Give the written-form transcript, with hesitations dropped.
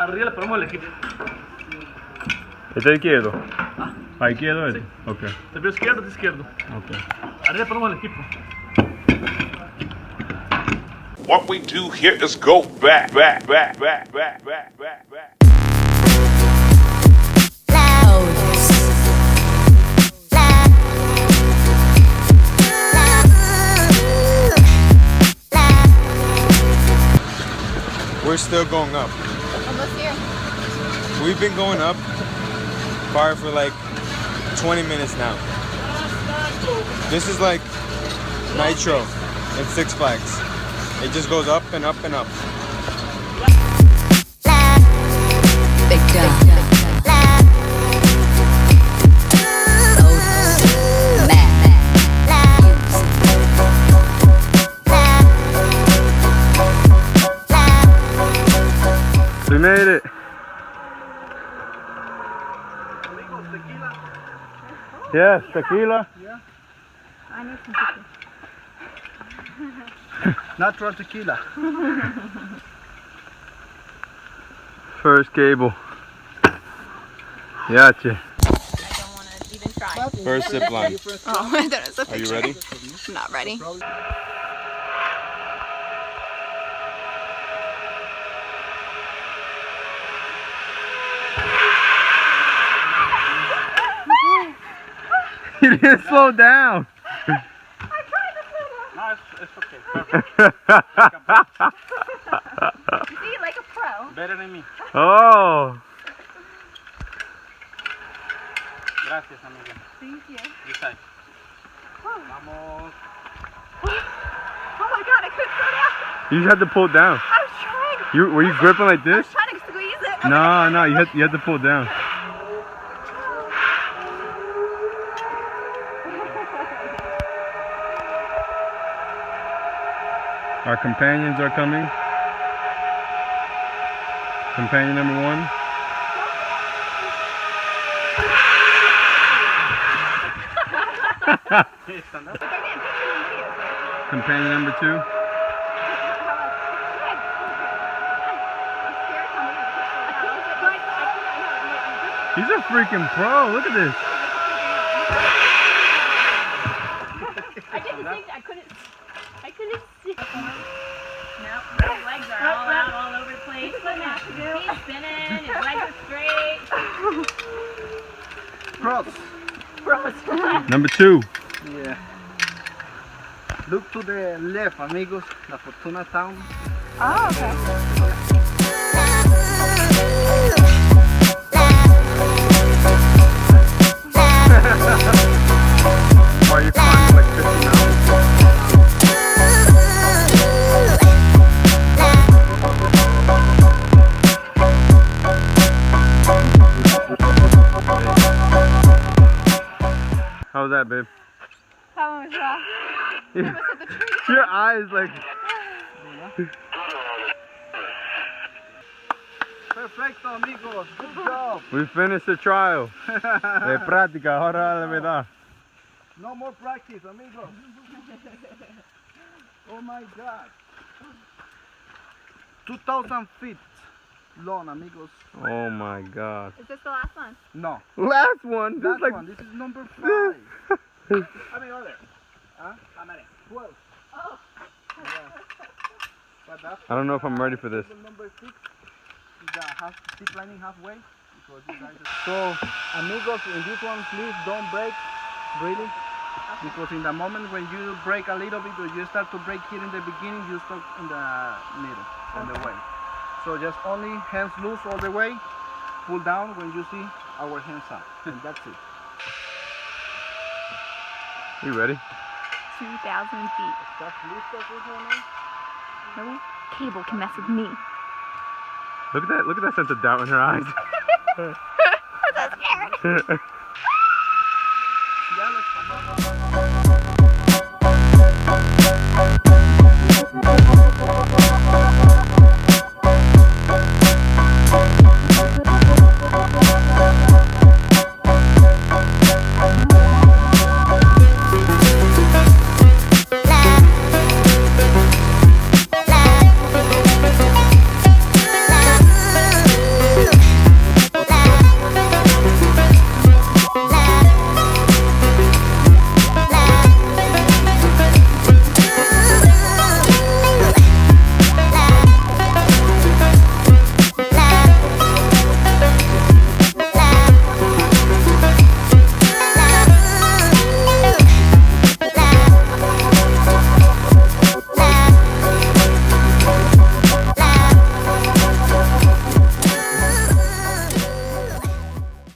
arriba le ponemos el equipo. ¿Está izquierdo? ¿A izquierdo es? Sí. Ok. Te pido izquierdo, de izquierdo. Ok. Arriba le ponemos el equipo. What we do here is go back. We're still going up. Almost here. We've been going up far for like 20 minutes now. This is like Nitro at Six Flags. It just goes up and up and up. Big jump. We made it. Yes, tequila. I need some tequila. Natural tequila. First cable. Gotcha. I don't want to even try. First zip line. Oh, I thought it was a Are you picture. ready? I'm not ready. You didn't slow down. No, it's okay. See, like a pro. Better than me. Oh. Gracias, amiga. Thank you. This side. Vamos. Oh my god, I couldn't slow down. You just had to pull it down. I was trying. Were you gripping like I this? was trying to squeeze it. No, you had to pull it down. Our companions are coming. Companion number 1. Companion number 2. He's a freaking pro. Look at this. I did the same thing. I couldn't see. No, his legs are all out, all over the place. He's spinning, his legs are straight. Cross. Number 2. Yeah. Look to the left, amigos. La Fortuna Town. Oh, okay. Are you climbing like 50 mountains? How was that, babe? That one was rough. It was at the tree. Your eyes like... Perfecto, amigos. Good job. We finished the trial. De práctica, ahora la verdad. No more practice, amigos. Oh my God. 2,000 feet long, amigos. Oh my God. Is this the last one? No. Last one. This Last is like... one. This is number 5. How many other? Huh? How many? 12. Oh. Yeah. But that's I don't know if I'm ready for this. number 6 is zip lining halfway. Because you guys are... So, amigos, in this one, please don't break. Really. Because in the moment when you break a little bit or you start to break here in the beginning, you stop in the middle, on the way. So just only hands loose all the way, pull down when you see our hands up, and that's it. You ready? 2,000 feet. ¿Estás listo, Susana? No cable can mess with me. Look at that sense of doubt in her eyes. I'm so scared.